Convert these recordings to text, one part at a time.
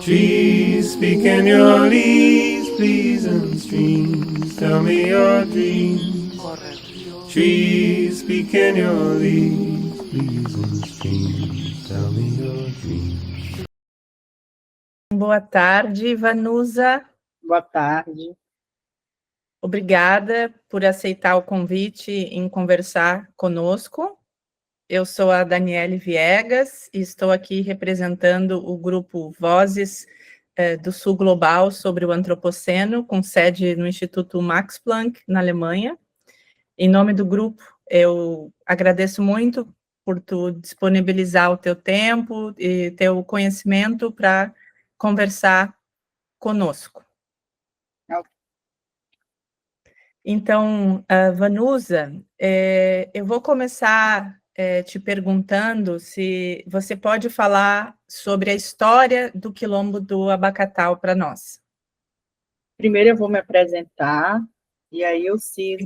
Trees, speak in your leaves, please, and streams, tell me your dreams. Trees, speak in your leaves, please, and streams, tell me your dreams. Boa tarde, Vanusa. Boa tarde. Obrigada por aceitar o convite em conversar conosco. Eu sou a Daniele Viegas e estou aqui representando o grupo Vozes do Sul Global sobre o Antropoceno, com sede no Instituto Max Planck, na Alemanha. Em nome do grupo, eu agradeço muito por tu disponibilizar o teu tempo e teu conhecimento para conversar conosco. Então, Vanusa, eu vou começar te perguntando se você pode falar sobre a história do Quilombo do Abacatal para nós. Primeiro eu vou me apresentar, e aí eu sigo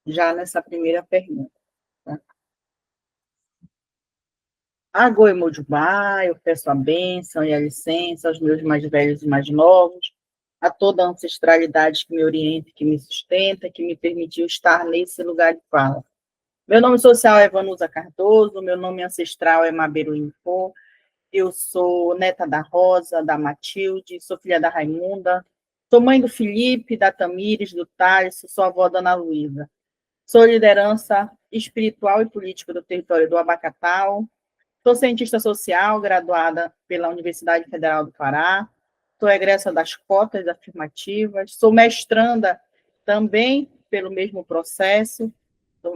já nessa primeira pergunta. Tá? Agora, Mojubá, eu peço a bênção e a licença aos meus mais velhos e mais novos, a toda a ancestralidade que me orienta, que me sustenta, que me permitiu estar nesse lugar de fala. Meu nome social é Vanusa Cardoso, meu nome ancestral é Maberu Info, eu sou neta da Rosa, da Matilde, sou filha da Raimunda, sou mãe do Felipe, da Tamires, do Thales, sou avó da Ana Luísa. Sou liderança espiritual e política do território do Abacatal, sou cientista social, graduada pela Universidade Federal do Pará, sou egressa das cotas afirmativas, sou mestranda também pelo mesmo processo,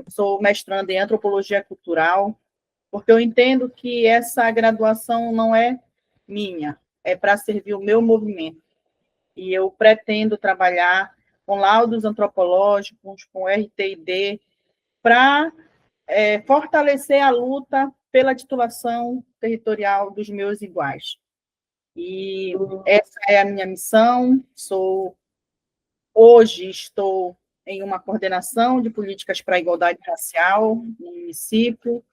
sou mestranda em antropologia cultural, porque eu entendo que essa graduação não é minha, é para servir o meu movimento. E eu pretendo trabalhar com laudos antropológicos, com RT&D, para fortalecer a luta pela titulação territorial dos meus iguais. E essa é a minha missão. Hoje estou em uma coordenação de políticas para a igualdade racial no município,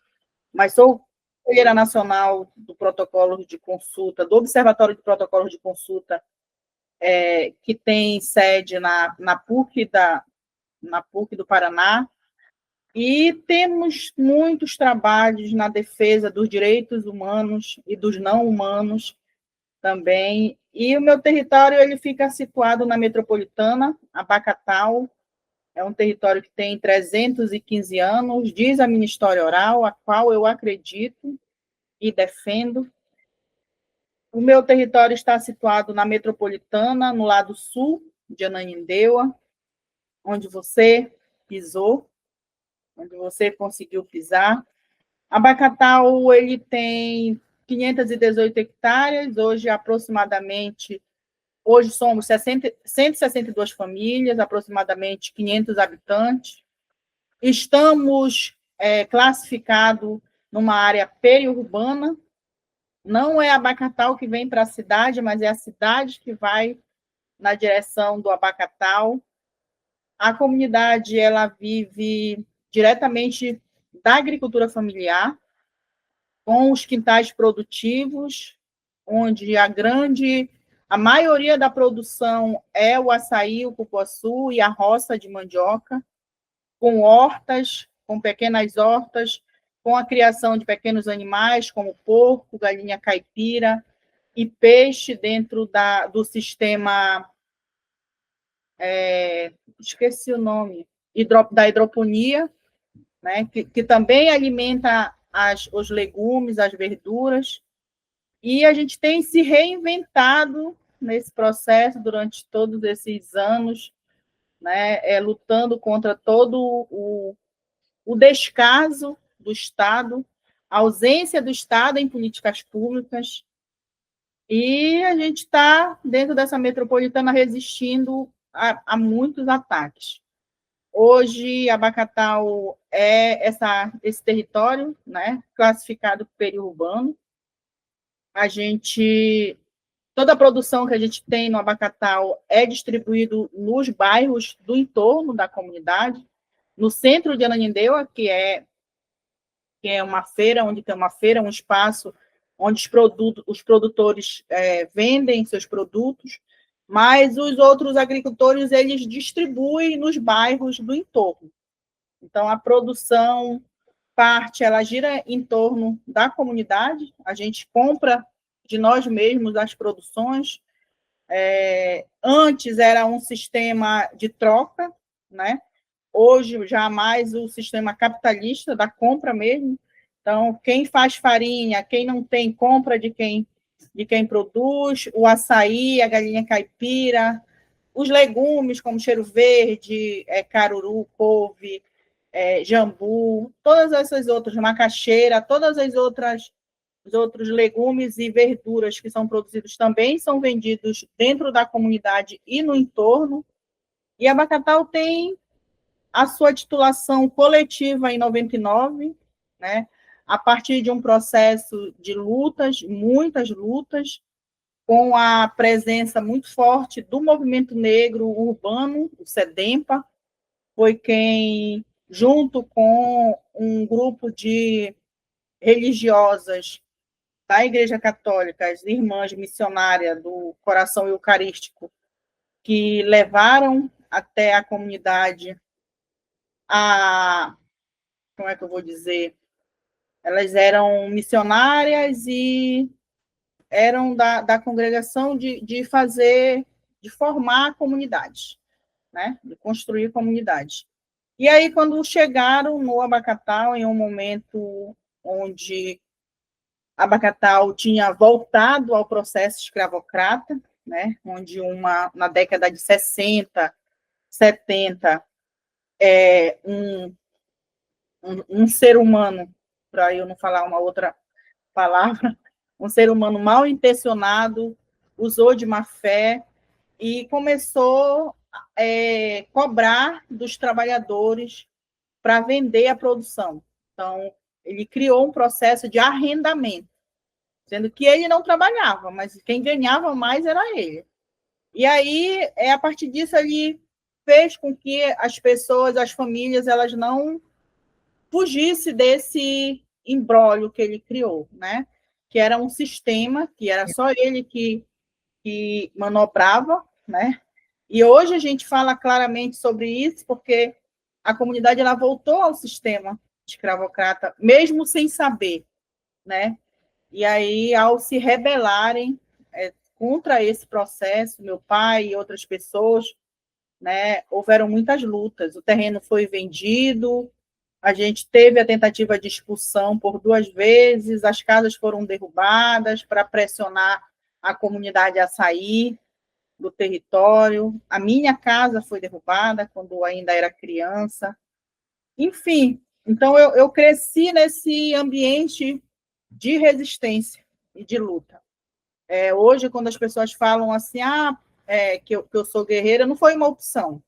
mas sou conselheira nacional do protocolo de consulta, do Observatório de Protocolos de Consulta, que tem sede na PUC do Paraná, e temos muitos trabalhos na defesa dos direitos humanos e dos não humanos também, e o meu território ele fica situado na metropolitana, Abacatal, é um território que tem 315 anos, diz a minha história oral, a qual eu acredito e defendo. O meu território está situado na metropolitana, no lado sul de Ananindeua, onde você pisou, onde você conseguiu pisar. Abacatal, ele tem 518 hectares, hoje somos 162 famílias, aproximadamente 500 habitantes. Estamos classificados numa área periurbana, não é Abacatal que vem para a cidade, mas é a cidade que vai na direção do Abacatal. A comunidade ela vive diretamente da agricultura familiar, com os quintais produtivos, onde a maioria da produção é o açaí, o cupuaçu e a roça de mandioca, com hortas, com pequenas hortas, com a criação de pequenos animais, como porco, galinha caipira e peixe dentro do sistema, esqueci o nome, da hidroponia, né, que também alimenta os legumes, as verduras, e a gente tem se reinventado nesse processo durante todos esses anos, né, lutando contra todo o descaso do Estado, a ausência do Estado em políticas públicas, e a gente está, dentro dessa metropolitana, resistindo a muitos ataques. Hoje, Abacatal é esse território, né, classificado periurbano. Toda a produção que a gente tem no Abacatal é distribuído nos bairros do entorno da comunidade, no centro de Ananindeua, que é uma feira, onde tem uma feira, um espaço onde os produtores vendem seus produtos, mas os outros agricultores, eles distribuem nos bairros do entorno. Então, a produção, ela gira em torno da comunidade, a gente compra de nós mesmos as produções. Antes era um sistema de troca, né? Hoje já mais o sistema capitalista da compra mesmo. Então, quem faz farinha, quem não tem, compra de quem produz, o açaí, a galinha caipira, os legumes como cheiro verde, caruru, couve, jambu, todas essas outras, macaxeira, todas as outras, os outros legumes e verduras que são produzidos também são vendidos dentro da comunidade e no entorno. E a Bacatau tem a sua titulação coletiva em 99, né? A partir de um processo de lutas, muitas lutas, com a presença muito forte do movimento negro urbano, o SEDEMPA, foi quem, junto com um grupo de religiosas da Igreja Católica, as irmãs missionárias do Coração Eucarístico, que levaram até a comunidade como é que eu vou dizer? Elas eram missionárias e eram da congregação de formar comunidades, né? De construir comunidades. E aí, quando chegaram no Abacatau, em um momento onde Abacatau tinha voltado ao processo escravocrata, né? Onde na década de 60, 70, um ser humano, para eu não falar uma outra palavra, um ser humano mal intencionado, usou de má fé e começou a cobrar dos trabalhadores para vender a produção. Então, ele criou um processo de arrendamento, sendo que ele não trabalhava, mas quem ganhava mais era ele. E aí, a partir disso, ele fez com que as pessoas, as famílias, elas não fugissem desse imbróglio que ele criou, né? Que era um sistema, que era só ele que manobrava, né? E hoje a gente fala claramente sobre isso, porque a comunidade ela voltou ao sistema escravocrata, mesmo sem saber, né? E aí, ao se rebelarem contra esse processo, meu pai e outras pessoas, né, houveram muitas lutas. O terreno foi vendido, a gente teve a tentativa de expulsão por 2 vezes, as casas foram derrubadas para pressionar a comunidade a sair do território. A minha casa foi derrubada quando ainda era criança. Enfim, então eu cresci nesse ambiente de resistência e de luta. Hoje, quando as pessoas falam assim, que eu sou guerreira, não foi uma opção,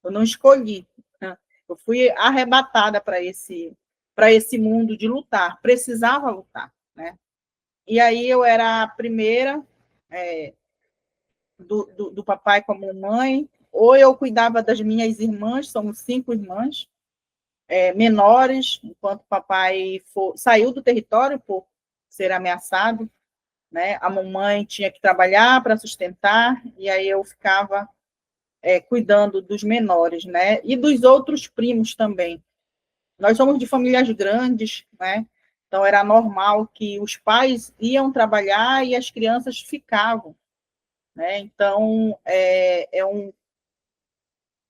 eu não escolhi, né? Eu fui arrebatada para esse mundo de lutar, precisava lutar, né? E aí eu era a primeira do papai com a mamãe, ou eu cuidava das minhas irmãs, somos 5 irmãs, menores, enquanto o papai saiu do território por ser ameaçado, né? A mamãe tinha que trabalhar para sustentar, e aí eu ficava cuidando dos menores, né? E dos outros primos também. Nós somos de famílias grandes, né? Então era normal que os pais iam trabalhar e as crianças ficavam, né? Então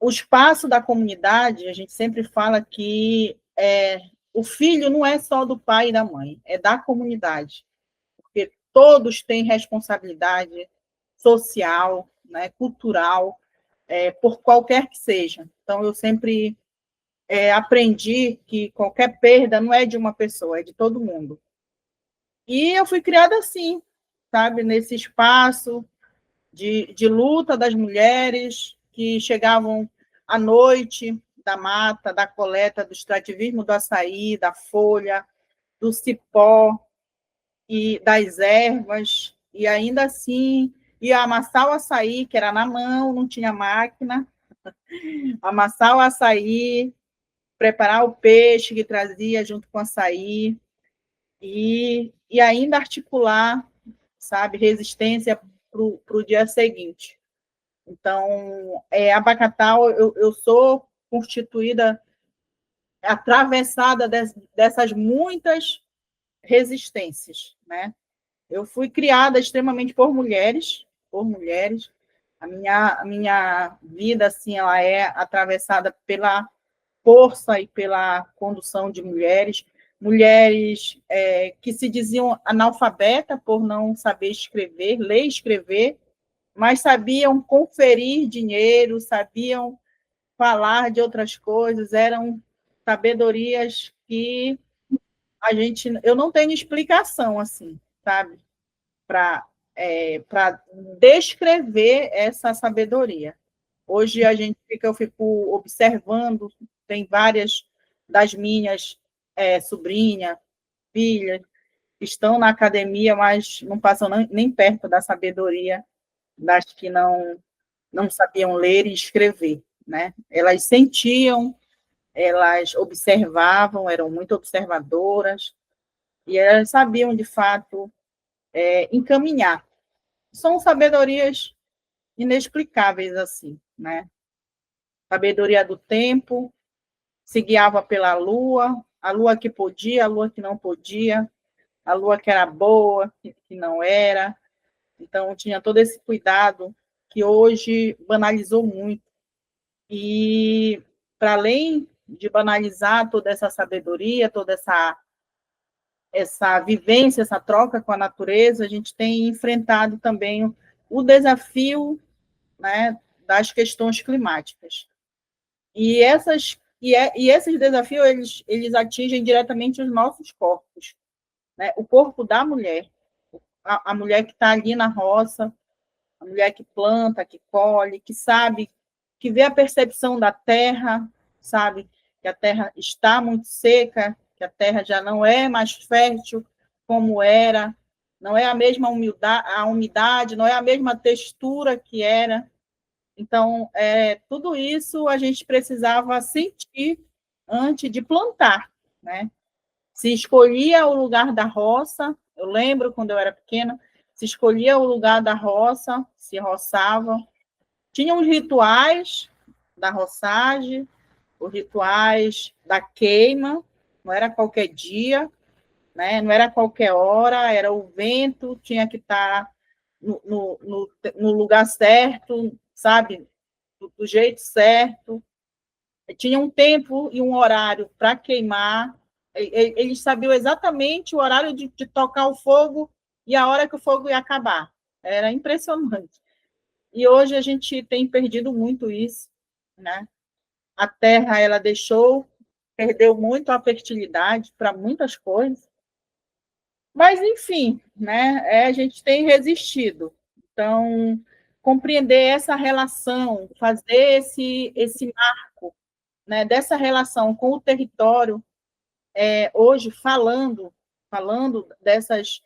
o espaço da comunidade, a gente sempre fala que o filho não é só do pai e da mãe, é da comunidade, porque todos têm responsabilidade social, né, cultural, por qualquer que seja. Então, eu sempre aprendi que qualquer perda não é de uma pessoa, é de todo mundo. E eu fui criada assim, sabe, nesse espaço de luta das mulheres que chegavam à noite da mata, da coleta, do extrativismo do açaí, da folha, do cipó e das ervas, e ainda assim ia amassar o açaí, que era na mão, não tinha máquina, amassar o açaí, preparar o peixe que trazia junto com o açaí, e e ainda articular, sabe, resistência para o dia seguinte. Então, a Bacatau, eu sou constituída, atravessada dessas muitas resistências, né? Eu fui criada extremamente por mulheres. A minha vida, assim, ela é atravessada pela força e pela condução de mulheres, que se diziam analfabeta por não saber escrever, ler e escrever, mas sabiam conferir dinheiro, sabiam falar de outras coisas, eram sabedorias que eu não tenho explicação, assim, sabe, para descrever essa sabedoria. Hoje eu fico observando, tem várias das minhas sobrinhas, filhas, que estão na academia, mas não passam nem perto da sabedoria das que não sabiam ler e escrever, né? Elas sentiam, elas observavam, eram muito observadoras, e elas sabiam, de fato, encaminhar. São sabedorias inexplicáveis, assim, né? Sabedoria do tempo, se guiava pela lua, a lua que podia, a lua que não podia, a lua que era boa, que não era. Então, tinha todo esse cuidado que hoje banalizou muito. E, para além de banalizar toda essa sabedoria, toda essa vivência, essa troca com a natureza, a gente tem enfrentado também o desafio, né, das questões climáticas. E esses desafios, eles atingem diretamente os nossos corpos, né? O corpo da mulher, a mulher que está ali na roça, a mulher que planta, que colhe, que sabe, que vê a percepção da terra, sabe que a terra está muito seca, que a terra já não é mais fértil como era, não é a mesma umidade, não é a mesma textura que era. Então, tudo isso a gente precisava sentir antes de plantar, né? Se escolhia o lugar da roça, eu lembro quando eu era pequena, se escolhia o lugar da roça, se roçava. Tinha os rituais da roçagem, os rituais da queima, não era qualquer dia, né? Não era qualquer hora, era o vento, tinha que estar no lugar certo, sabe? Do jeito certo. Tinha um tempo e um horário para queimar. Eles sabiam exatamente o horário de tocar o fogo e a hora que o fogo ia acabar. Era impressionante. E hoje a gente tem perdido muito isso, né? A terra, ela perdeu muito a fertilidade para muitas coisas. Mas, enfim, né? A gente tem resistido. Então, compreender essa relação, fazer esse marco, né, dessa relação com o território, hoje falando dessas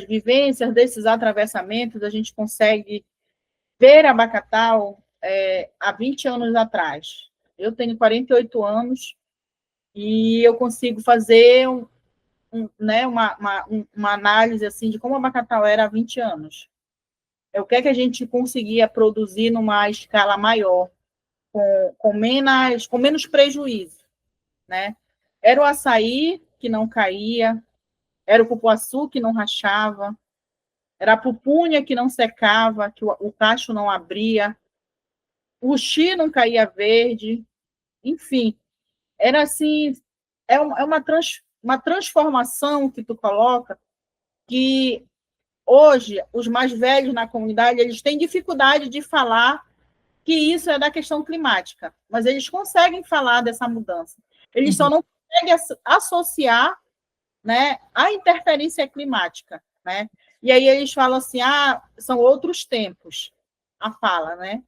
vivências, desses atravessamentos, a gente consegue ver a Bacatau há 20 anos atrás. Eu tenho 48 anos e eu consigo fazer né, uma análise assim, de como a Bacatau era há 20 anos. O que é que a gente conseguia produzir numa escala maior, com menos prejuízo, né? Era o açaí que não caía, era o cupuaçu que não rachava, era a pupunha que não secava, que o cacho não abria, o uxi não caía verde, enfim, era assim, uma transformação que tu coloca, que hoje os mais velhos na comunidade, eles têm dificuldade de falar que isso é da questão climática, mas eles conseguem falar dessa mudança. Eles só não conseguem associar, né, a interferência climática, né? E aí eles falam assim, são outros tempos, a fala, né?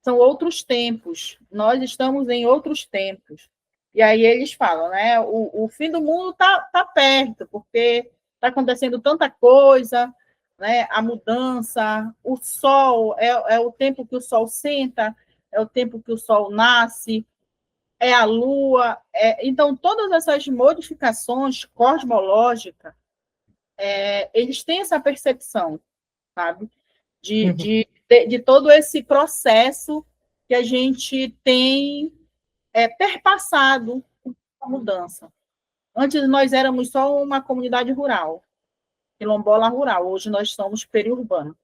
São outros tempos, nós estamos em outros tempos. E aí eles falam, né, o fim do mundo tá perto, porque está acontecendo tanta coisa, né, a mudança, o sol, é o tempo que o sol senta, é o tempo que o sol nasce, é a lua. Então, todas essas modificações cosmológicas, eles têm essa percepção, sabe? De todo esse processo que a gente tem perpassado a mudança. Antes nós éramos só uma comunidade rural, quilombola rural, hoje nós somos periurbano,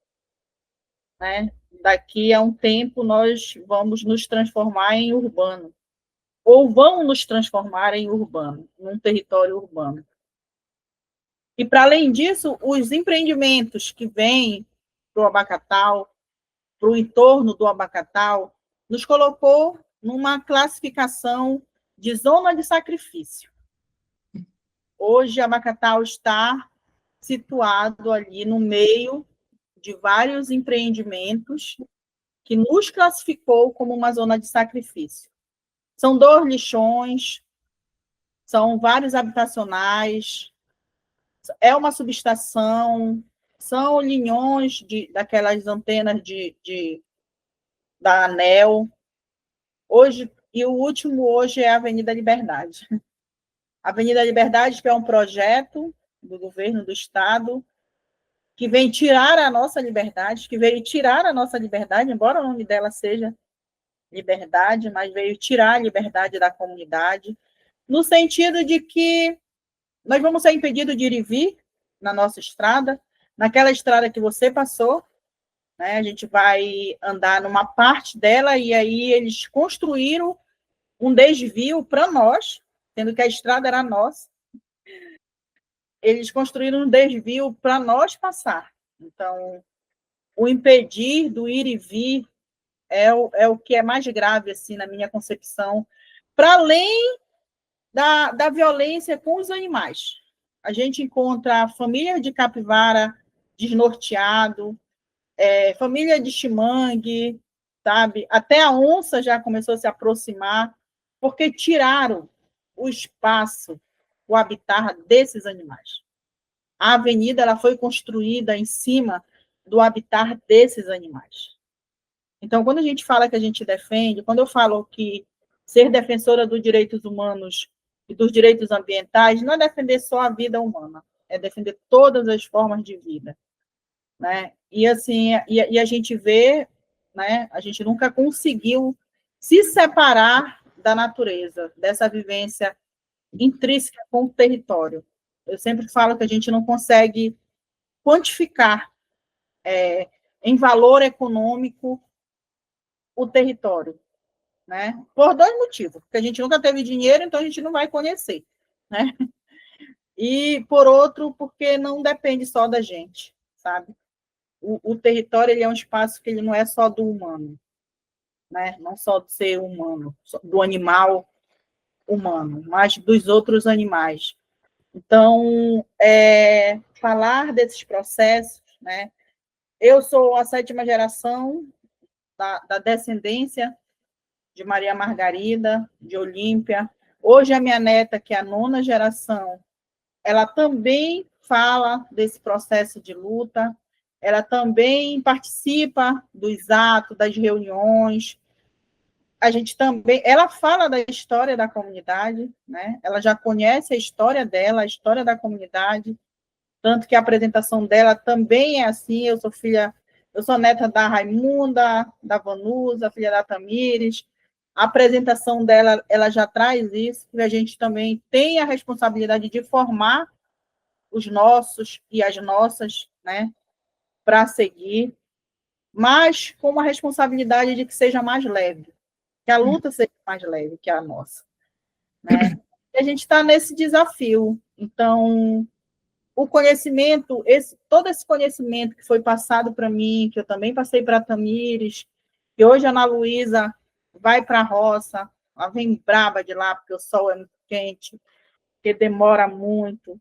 né? Daqui a um tempo nós vamos nos transformar em urbano, ou vão nos transformar em urbano, num território urbano. E, para além disso, os empreendimentos que vêm para o Abacatal, para o entorno do Abacatal, nos colocou numa classificação de zona de sacrifício. Hoje, Abacatal está situado ali no meio de vários empreendimentos que nos classificou como uma zona de sacrifício. São 2 lixões, são vários habitacionais, é uma subestação, são linhões daquelas antenas da ANEEL. Hoje, e o último hoje é a Avenida Liberdade. A Avenida Liberdade, que é um projeto do governo do Estado, que vem tirar a nossa liberdade, que veio tirar a nossa liberdade, embora o nome dela seja Liberdade, mas veio tirar a liberdade da comunidade, no sentido de que nós vamos ser impedidos de ir e vir na nossa estrada, naquela estrada que você passou, né? A gente vai andar numa parte dela e aí eles construíram um desvio para nós, sendo que a estrada era nossa. Eles construíram um desvio para nós passar. Então, o impedir do ir e vir é o que é mais grave, assim, na minha concepção, para além da violência com os animais. A gente encontra família de capivara desnorteado, família de chimangue, sabe? Até a onça já começou a se aproximar, porque tiraram o espaço, o habitat desses animais. A avenida ela foi construída em cima do habitat desses animais. Então, quando a gente fala que a gente defende, quando eu falo que ser defensora dos direitos humanos e dos direitos ambientais não é defender só a vida humana, é defender todas as formas de vida, né? E assim, a gente vê, né? A gente nunca conseguiu se separar da natureza, dessa vivência intrínseca com o território. Eu sempre falo que a gente não consegue quantificar em valor econômico o território, né? Por 2 motivos, porque a gente nunca teve dinheiro, então a gente não vai conhecer, né? E por outro, porque não depende só da gente, sabe? O território ele é um espaço que ele não é só do humano, né? Não só do ser humano, do animal humano, mas dos outros animais. Então, falar desses processos, né? Eu sou a 7ª geração da descendência de Maria Margarida, de Olímpia. Hoje, a minha neta, que é a 9ª geração, ela também fala desse processo de luta, ela também participa dos atos, das reuniões. A gente também, ela fala da história da comunidade, né? Ela já conhece a história dela, a história da comunidade, tanto que a apresentação dela também é assim. Eu sou neta da Raimunda, da Vanusa, filha da Tamires. A apresentação dela, ela já traz isso, que a gente também tem a responsabilidade de formar os nossos e as nossas, né, para seguir, mas com uma responsabilidade de que seja mais leve, que a luta seja mais leve que a nossa, né? E a gente está nesse desafio. Então, o conhecimento, todo esse conhecimento que foi passado para mim, que eu também passei para a Tamires, que hoje a Ana Luísa vai para a roça, ela vem braba de lá, porque o sol é muito quente, porque demora muito.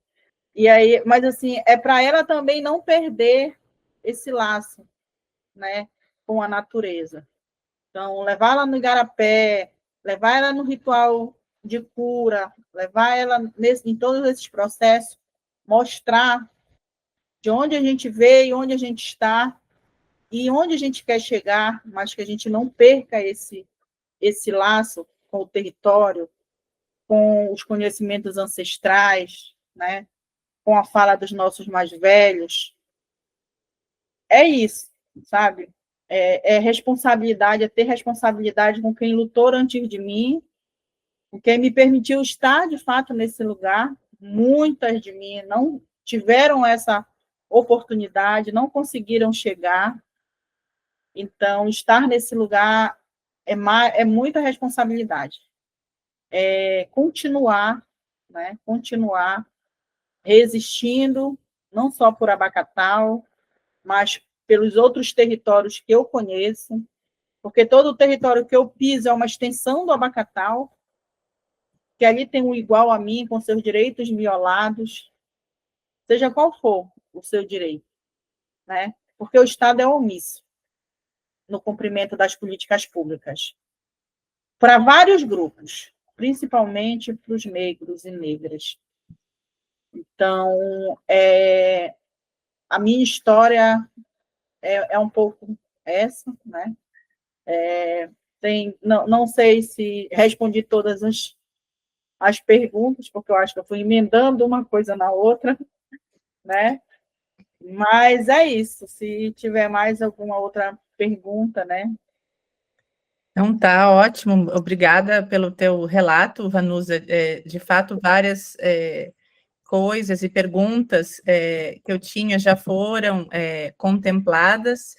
E aí, mas assim, é para ela também não perder esse laço, né, com a natureza. Então, levar ela no igarapé, levar ela no ritual de cura, levar ela em todos esses processos, mostrar de onde a gente veio, onde a gente está e onde a gente quer chegar, mas que a gente não perca esse laço com o território, com os conhecimentos ancestrais, né? com a fala dos nossos mais velhos, é isso, sabe? É responsabilidade, é ter responsabilidade com quem lutou antes de mim, com quem me permitiu estar, de fato, nesse lugar. Muitas de mim não tiveram essa oportunidade, não conseguiram chegar. Então, estar nesse lugar é muita responsabilidade. É continuar, né? Continuar resistindo, não só por Abacatal, mas pelos outros territórios que eu conheço, porque todo o território que eu piso é uma extensão do Abacatal, que ali tem um igual a mim, com seus direitos violados, seja qual for o seu direito, né? Porque o Estado é omisso no cumprimento das políticas públicas, para vários grupos, principalmente para os negros e negras. Então, a minha história é um pouco essa, né? Não sei se respondi todas as perguntas, porque eu acho que eu fui emendando uma coisa na outra, né? Mas é isso. Se tiver mais alguma outra pergunta, né? Então tá, ótimo. Obrigada pelo teu relato, Vanusa. De fato, várias coisas e perguntas que eu tinha já foram contempladas,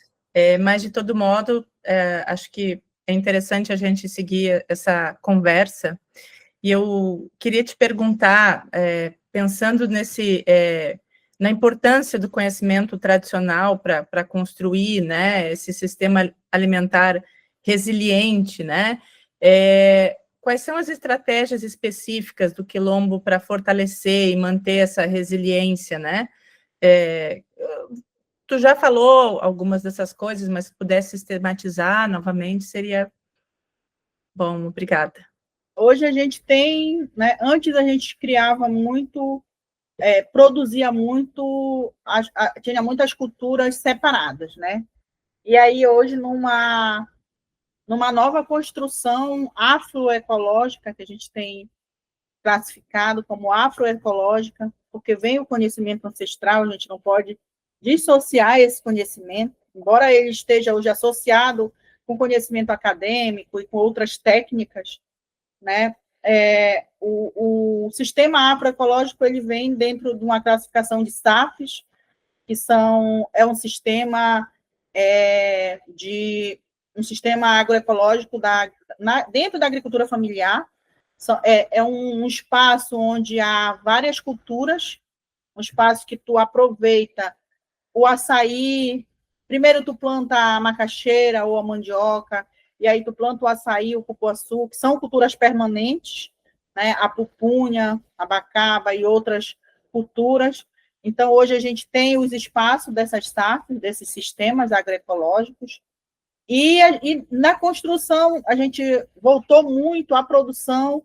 mas, de todo modo, acho que é interessante a gente seguir essa conversa. E eu queria te perguntar, pensando na importância do conhecimento tradicional para construir, né, esse sistema alimentar resiliente, né? Quais são as estratégias específicas do Quilombo para fortalecer e manter essa resiliência, né? Tu já falou algumas dessas coisas, mas se pudesse sistematizar novamente, seria bom. Obrigada. Hoje a gente tem, né? Antes a gente criava muito, produzia muito, tinha muitas culturas separadas, né? E aí hoje numa nova construção afroecológica, que a gente tem classificado como afroecológica, porque vem o conhecimento ancestral, a gente não pode dissociar esse conhecimento, embora ele esteja hoje associado com conhecimento acadêmico e com outras técnicas, né? O sistema agroecológico ele vem dentro de uma classificação de SAFs, que é um sistema um sistema agroecológico dentro da agricultura familiar. É um espaço onde há várias culturas, um espaço que tu aproveita o açaí, primeiro tu planta a macaxeira ou a mandioca, e aí tu planta o açaí, o cupuaçu, que são culturas permanentes, né? A pupunha, a abacaba e outras culturas. Então, hoje a gente tem os espaços dessas SAFs, desses sistemas agroecológicos, e na construção a gente voltou muito à produção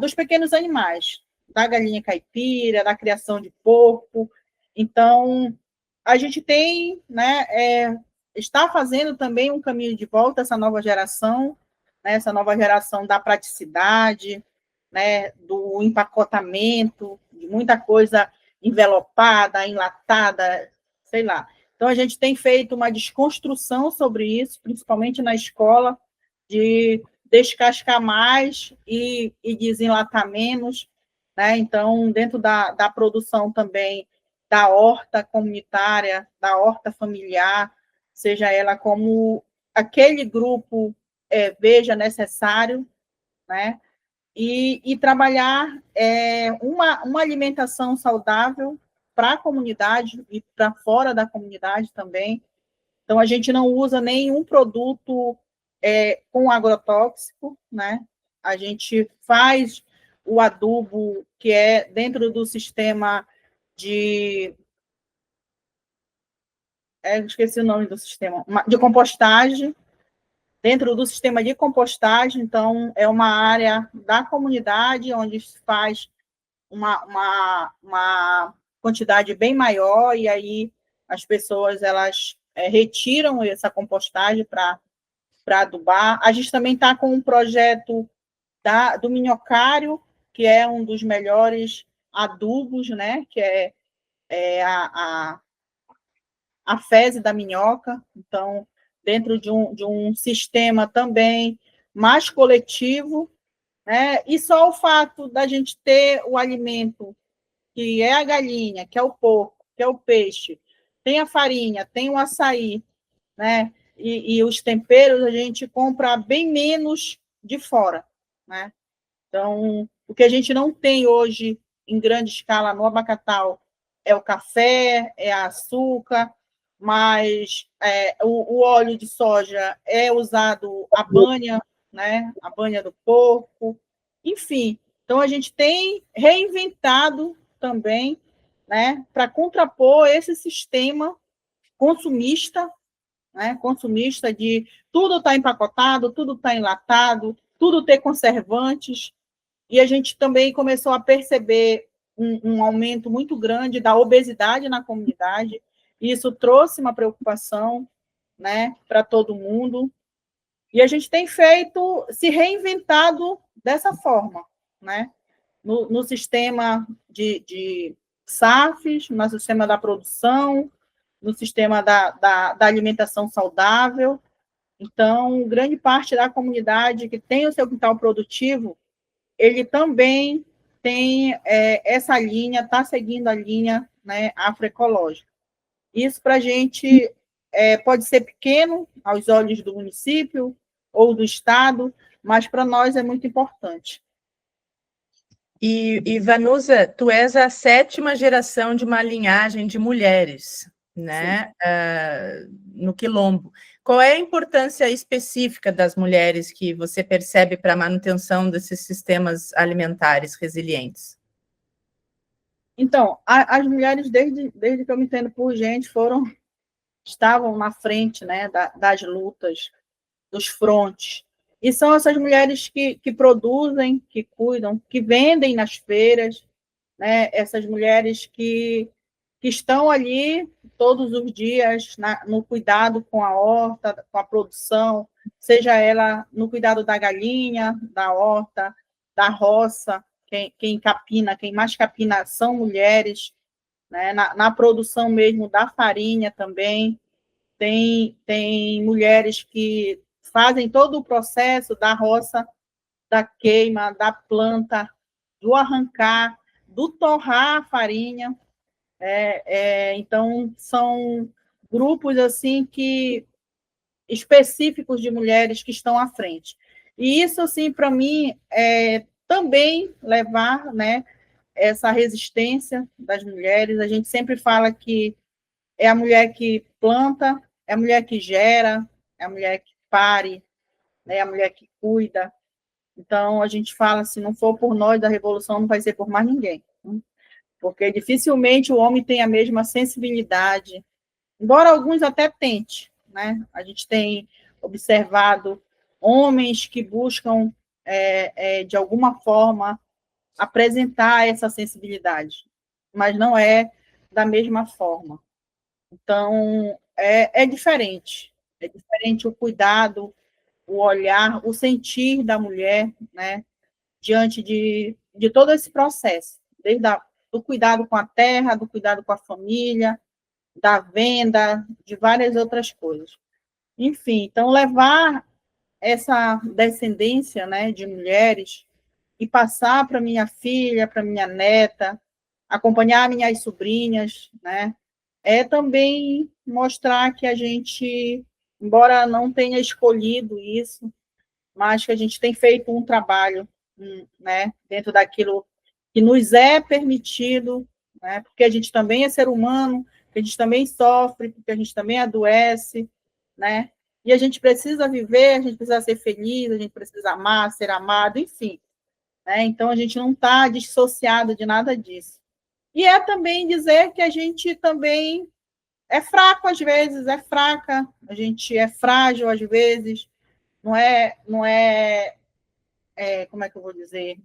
dos pequenos animais, da galinha caipira, da criação de porco. Então, a gente tem, né, está fazendo também um caminho de volta essa nova geração, né, essa nova geração da praticidade, né, do empacotamento, de muita coisa envelopada, enlatada, sei lá. Então, a gente tem feito uma desconstrução sobre isso, principalmente na escola, de descascar mais e desenlatar menos, né? Então, dentro da produção também da horta comunitária, da horta familiar, seja ela como aquele grupo veja necessário, né? E trabalhar uma alimentação saudável para a comunidade e para fora da comunidade também. Então, a gente não usa nenhum produto com agrotóxico, né? A gente faz o adubo que é dentro do sistema esqueci o nome do sistema, de compostagem, dentro do sistema de compostagem. Então, é uma área da comunidade onde se faz uma quantidade bem maior, e aí as pessoas elas retiram essa compostagem para adubar. A gente também está com um projeto do minhocário, que é um dos melhores adubos, né, que é a fezes da minhoca. Então, dentro de um sistema também mais coletivo, né, e só o fato da gente ter o alimento, que é a galinha, que é o porco, que é o peixe, tem a farinha, tem o açaí, né, e os temperos a gente compra bem menos de fora, né? Então, o que a gente não tem hoje em grande escala no Abacatal é o café, é a açúcar, mas o óleo de soja é usado a banha, né? A banha do porco, enfim. Então, a gente tem reinventado também, né, para contrapor esse sistema consumista, né, consumista de tudo está empacotado, tudo está enlatado, tudo tem conservantes, e a gente também começou a perceber um aumento muito grande da obesidade na comunidade, e isso trouxe uma preocupação, né, para todo mundo, e a gente tem feito, se reinventado dessa forma, né, no sistema de SAFs, no sistema da produção, no sistema da alimentação saudável. Então, grande parte da comunidade que tem o seu quintal produtivo, ele também tem essa linha, está seguindo a linha, né, agroecológica. Isso para a gente pode ser pequeno aos olhos do município ou do estado, mas para nós é muito importante. E Vanusa, tu és a 7ª geração de uma linhagem de mulheres, né, no Quilombo. Qual é a importância específica das mulheres que você percebe para a manutenção desses sistemas alimentares resilientes? Então, as mulheres, desde que eu me entendo por gente, estavam na frente, né, das lutas, dos frontes. E são essas mulheres que produzem, que cuidam, que vendem nas feiras, né, essas mulheres que estão ali todos os dias no cuidado com a horta, com a produção, seja ela no cuidado da galinha, da horta, da roça, quem capina, quem mais capina são mulheres, né, na produção mesmo da farinha também, tem mulheres que fazem todo o processo da roça, da queima, da planta, do arrancar, do torrar a farinha. Então, são grupos assim específicos de mulheres que estão à frente. E isso, assim, para mim, também levar, né, essa resistência das mulheres. A gente sempre fala que é a mulher que planta, é a mulher que gera, é a mulher que pare, né, é a mulher que cuida. Então, a gente fala, se não for por nós da revolução, não vai ser por mais ninguém. Porque dificilmente o homem tem a mesma sensibilidade, embora alguns até tentem, né? A gente tem observado homens que buscam, de alguma forma, apresentar essa sensibilidade, mas não é da mesma forma. Então, é diferente o cuidado, o olhar, o sentir da mulher, né, diante de todo esse processo, desde do cuidado com a terra, do cuidado com a família, da venda, de várias outras coisas. Enfim, então, levar essa descendência, né, de mulheres e passar para minha filha, para minha neta, acompanhar minhas sobrinhas, né, é também mostrar que a gente, embora não tenha escolhido isso, mas que a gente tem feito um trabalho, né, dentro daquilo que nos é permitido, né, porque a gente também é ser humano, que a gente também sofre, porque a gente também adoece, né, e a gente precisa viver, a gente precisa ser feliz, a gente precisa amar, ser amado, enfim, né, então a gente não está dissociado de nada disso. E é também dizer que a gente também é fraco às vezes, é fraca, a gente é frágil às vezes, não é, como é que eu vou dizer,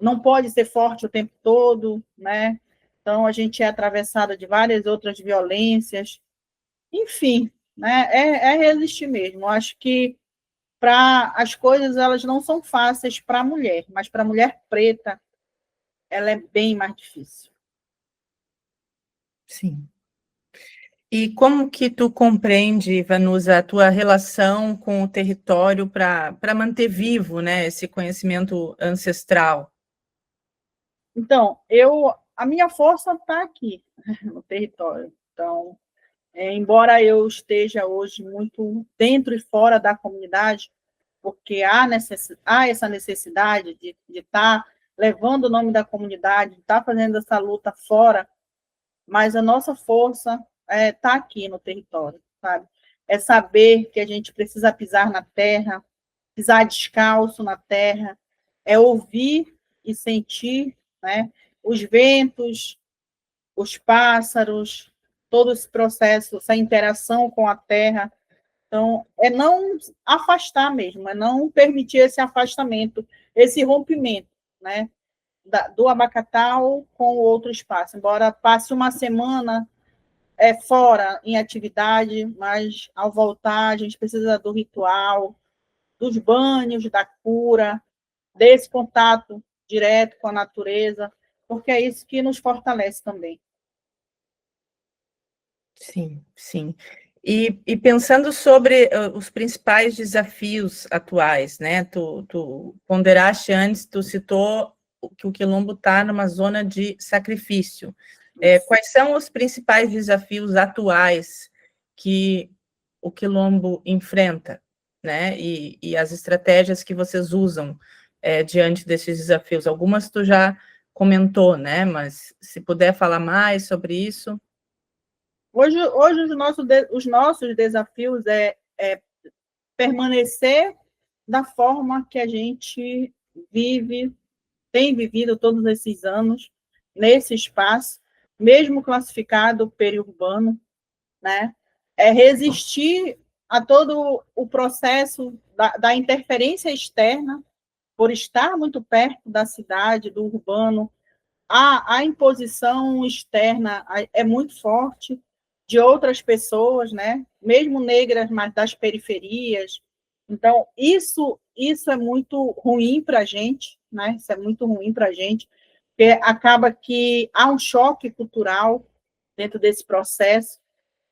não pode ser forte o tempo todo, né? Então, a gente é atravessada de várias outras violências, enfim, né? É resistir mesmo. Eu acho que as coisas elas não são fáceis para a mulher, mas para a mulher preta, ela é bem mais difícil. Sim. E como que tu compreende, Vanusa, a tua relação com o território para manter vivo, né, esse conhecimento ancestral? Então, a minha força está aqui, no território. Então, embora eu esteja hoje muito dentro e fora da comunidade, porque há essa necessidade de estar levando o nome da comunidade, de estar fazendo essa luta fora, mas a nossa força está aqui no território, sabe? É saber que a gente precisa pisar na terra, pisar descalço na terra, é ouvir e sentir, né, os ventos, os pássaros, todo esse processo, essa interação com a terra. Então, é não afastar mesmo, é não permitir esse afastamento, esse rompimento, né, do abacatal com o outro espaço. Embora passe uma semana fora em atividade, mas ao voltar a gente precisa do ritual, dos banhos, da cura, desse contato direto com a natureza, porque é isso que nos fortalece também. Sim, sim. E pensando sobre os principais desafios atuais, né? Tu ponderaste antes, tu citou que o Quilombo está numa zona de sacrifício. Quais são os principais desafios atuais que o Quilombo enfrenta, né? E as estratégias que vocês usam diante desses desafios? Algumas tu já comentou, né? Mas se puder falar mais sobre isso. Hoje os nossos desafios é permanecer da forma que a gente tem vivido todos esses anos, nesse espaço, mesmo classificado periurbano, né? É resistir a todo o processo da interferência externa, por estar muito perto da cidade, do urbano, a imposição externa é muito forte de outras pessoas, né? Mesmo negras, mas das periferias. Então, isso é muito ruim para a gente, né? Isso é muito ruim para a gente, porque acaba que há um choque cultural dentro desse processo.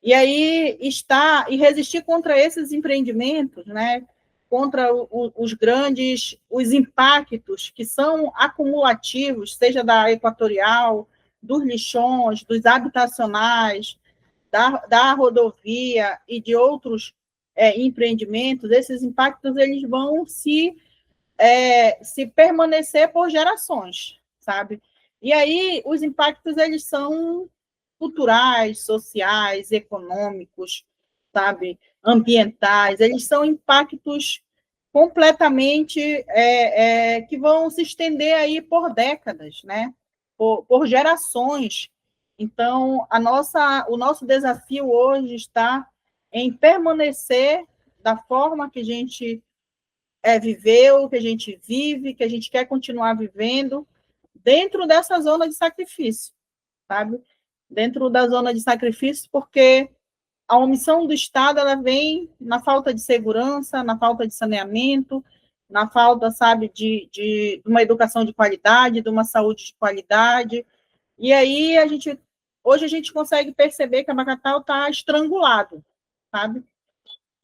E aí e resistir contra esses empreendimentos, né? Contra os impactos que são acumulativos, seja da equatorial, dos lixões, dos habitacionais, da rodovia e de outros empreendimentos, esses impactos eles vão se permanecer por gerações, sabe? E aí os impactos eles são culturais, sociais, econômicos, sabe, ambientais, eles são impactos completamente que vão se estender aí por décadas, né? Por gerações. Então, o nosso desafio hoje está em permanecer da forma que a gente viveu, que a gente vive, que a gente quer continuar vivendo, dentro dessa zona de sacrifício, sabe? Dentro da zona de sacrifício, porque a omissão do Estado ela vem na falta de segurança, na falta de saneamento, na falta, sabe, de uma educação de qualidade, de uma saúde de qualidade. E aí hoje a gente consegue perceber que a Bacatau está estrangulado, sabe?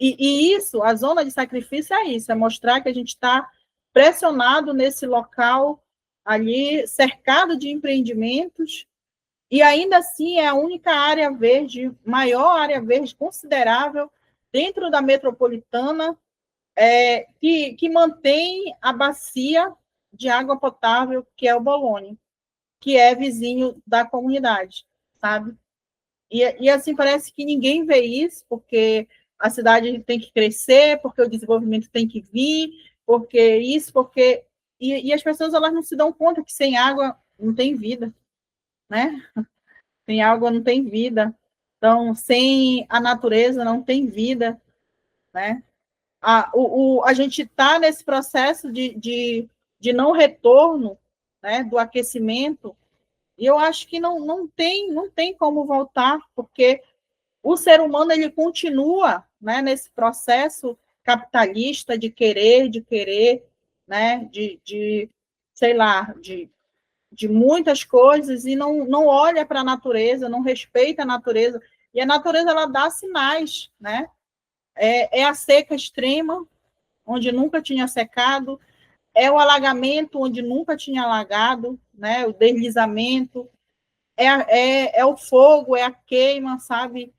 E isso, a zona de sacrifício é isso, é mostrar que a gente está pressionado nesse local ali, cercado de empreendimentos, e ainda assim é a única área verde, maior área verde considerável dentro da metropolitana, que mantém a bacia de água potável, que é o Bolônia, que é vizinho da comunidade, sabe? E assim, parece que ninguém vê isso, porque a cidade tem que crescer, porque o desenvolvimento tem que vir, porque isso, porque... E as pessoas elas não se dão conta que sem água não tem vida, né? Sem água não tem vida. Então, sem a natureza não tem vida, né? A gente está nesse processo de não retorno, né, do aquecimento, e eu acho que não tem como voltar, porque o ser humano ele continua, né, nesse processo capitalista de querer, né, sei lá, de muitas coisas e não olha para a natureza, não respeita a natureza. E a natureza, ela dá sinais, né? É a seca extrema, onde nunca tinha secado, é o alagamento, onde nunca tinha alagado, né? O deslizamento, é o fogo, é a queima, sabe?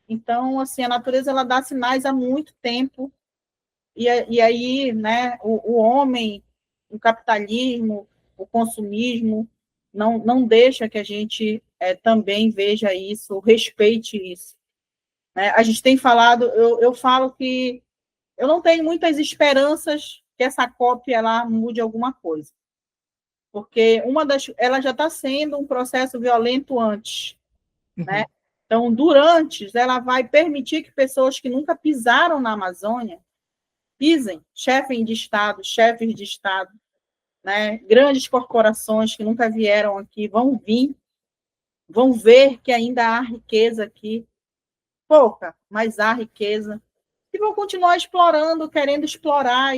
Então, assim, a natureza, ela dá sinais há muito tempo, e aí, né, o homem, o capitalismo, o consumismo, não deixa que a gente também veja isso, respeite isso. Né? A gente tem falado, eu falo que eu não tenho muitas esperanças que essa COP ela mude alguma coisa, porque ela já está sendo um processo violento antes, né? Então, durante, ela vai permitir que pessoas que nunca pisaram na Amazônia pisem, chefes de Estado, né? Grandes corporações que nunca vieram aqui vão vir, vão ver que ainda há riqueza aqui, pouca, mas há riqueza, e vão continuar explorando, querendo explorar.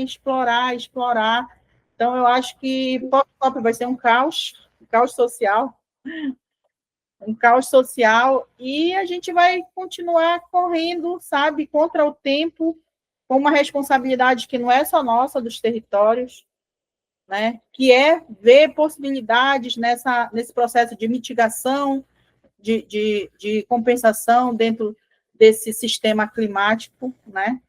Então, eu acho que pós-COP vai ser um caos social, e a gente vai continuar correndo, sabe, contra o tempo, com uma responsabilidade que não é só nossa, dos territórios, né, que é ver possibilidades nesse processo de mitigação, de compensação dentro desse sistema climático, né,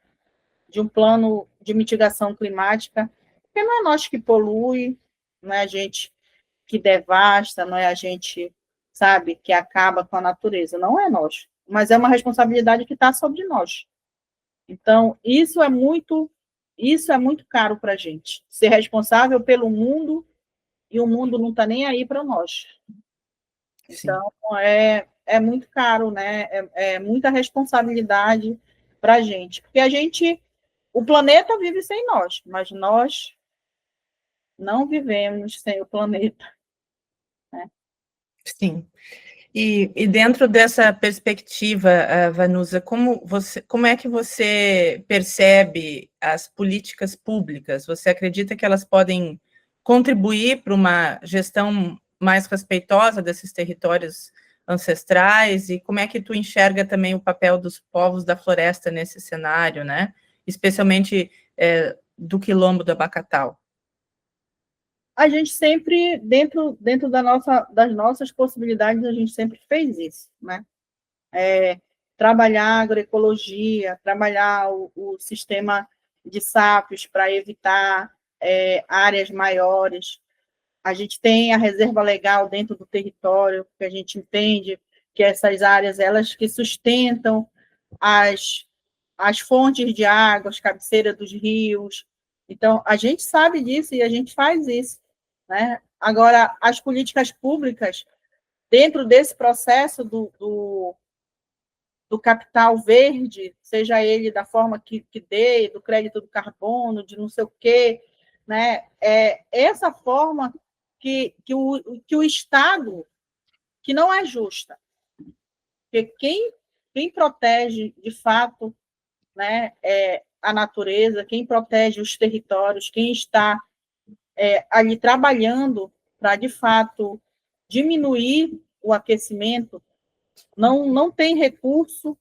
de um plano de mitigação climática, porque não é nós que polui, não é a gente que devasta, não é a gente, sabe, que acaba com a natureza, não é nós, mas é uma responsabilidade que está sobre nós. Então, isso é muito caro para a gente, ser responsável pelo mundo, e o mundo não está nem aí para nós. Então, é muito caro, né? É muita responsabilidade para a gente, porque o planeta vive sem nós, mas nós não vivemos sem o planeta. Né? Sim. E dentro dessa perspectiva, Vanusa, como é que você percebe as políticas públicas? Você acredita que elas podem contribuir para uma gestão mais respeitosa desses territórios ancestrais? E como é que tu enxerga também o papel dos povos da floresta nesse cenário, né? Especialmente do Quilombo do Abacatal? A gente sempre, dentro das nossas possibilidades, a gente sempre fez isso, né? Trabalhar a agroecologia, trabalhar o sistema de SAPs para evitar áreas maiores. A gente tem a reserva legal dentro do território, porque a gente entende que essas áreas, elas que sustentam as fontes de água, as cabeceiras dos rios. Então, a gente sabe disso e a gente faz isso. Né? Agora, as políticas públicas, dentro desse processo do capital verde, seja ele da forma que dê, do crédito do carbono, de não sei o quê, né? Essa forma que o Estado, que não é justa, porque quem protege, de fato, né, a natureza, quem protege os territórios, quem está ali trabalhando para, de fato, diminuir o aquecimento, não tem recurso,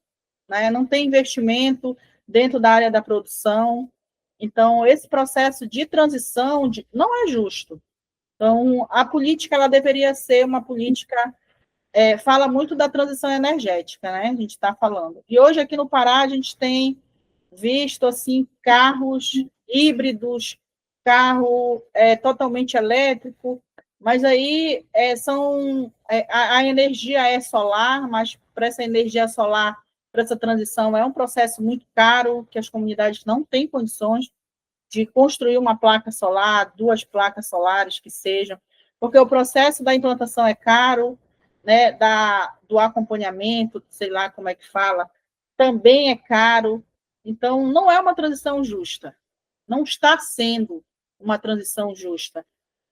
né, não tem investimento dentro da área da produção. Então, esse processo de transição não é justo. Então, a política ela deveria ser uma política, fala muito da transição energética, né? A gente está falando. E hoje, aqui no Pará, a gente tem visto assim, carros híbridos, carro totalmente elétrico, mas aí a energia é solar, mas para essa energia solar, para essa transição, é um processo muito caro, que as comunidades não têm condições de construir uma placa solar, 2 placas solares que sejam, porque o processo da implantação é caro, né, do acompanhamento, sei lá como é que fala, também é caro. Então, não é uma transição justa. Não está sendo uma transição justa.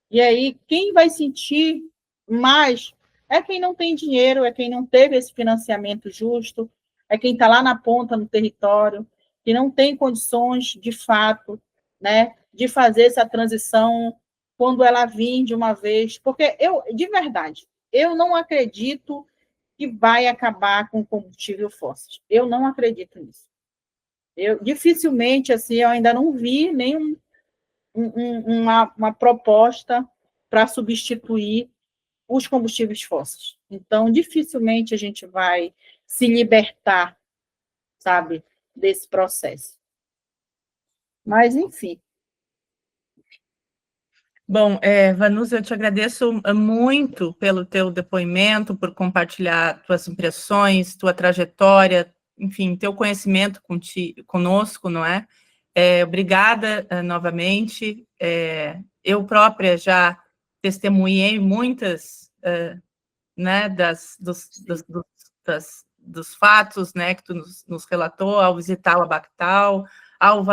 E aí, quem vai sentir mais é quem não tem dinheiro, é quem não teve esse financiamento justo, é quem está lá na ponta, no território, que não tem condições, de fato, né, de fazer essa transição quando ela vir de uma vez, porque de verdade, eu não acredito que vai acabar com o combustível fóssil. Eu não acredito nisso. Eu dificilmente, assim, eu ainda não vi nenhum uma proposta para substituir os combustíveis fósseis. Então, dificilmente a gente vai se libertar, sabe, desse processo. Mas, enfim. Bom, Vanusa, eu te agradeço muito pelo teu depoimento, por compartilhar tuas impressões, tua trajetória, enfim, teu conhecimento conosco, não é? Obrigada novamente. Eu própria já testemunhei muitas, né, dos fatos, né, que tu nos relatou ao visitar o Abactal, ao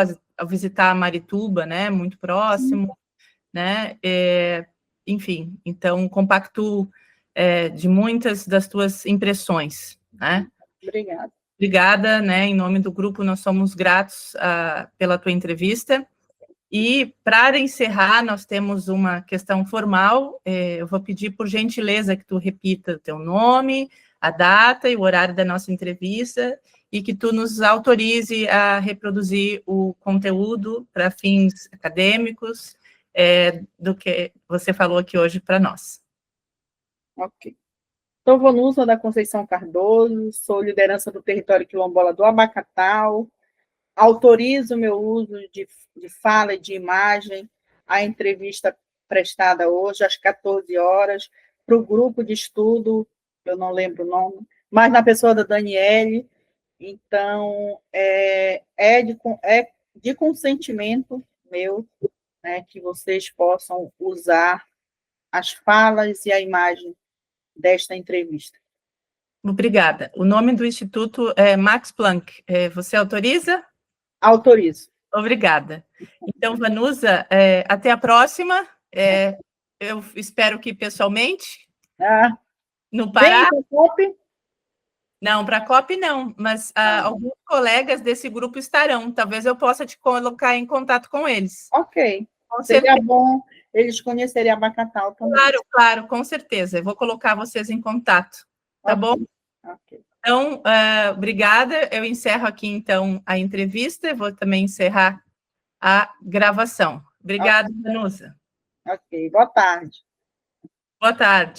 visitar a Marituba, né, muito próximo, né, enfim, então compacto de muitas das tuas impressões, né? Obrigada. Obrigada, né, em nome do grupo, nós somos gratos pela tua entrevista. E, para encerrar, nós temos uma questão formal. Eu vou pedir, por gentileza, que tu repita o teu nome, a data e o horário da nossa entrevista, e que tu nos autorize a reproduzir o conteúdo para fins acadêmicos do que você falou aqui hoje para nós. Ok. Sou Vanusa da Conceição Cardoso, sou liderança do território quilombola do Abacatal, autorizo o meu uso de fala e de imagem, a entrevista prestada hoje, às 14 horas, para o grupo de estudo, eu não lembro o nome, mas na pessoa da Daniele. Então, é de consentimento meu, né, que vocês possam usar as falas e a imagem desta entrevista. Obrigada. O nome do instituto é Max Planck. Você autoriza? Autorizo. Obrigada. Então, Vanusa, até a próxima. Eu espero que pessoalmente. No Pará? Vem, COP? Não, para a COP não, mas alguns colegas desse grupo estarão. Talvez eu possa te colocar em contato com eles. Ok. Com Seria certeza. bom eles conhecerem Abacatal também. Claro, claro, com certeza. Eu vou colocar vocês em contato. Tá bom? Ok. Então, obrigada. Eu encerro aqui, então, a entrevista. Vou também encerrar a gravação. Obrigada, Vanusa. Ok. Boa tarde. Boa tarde.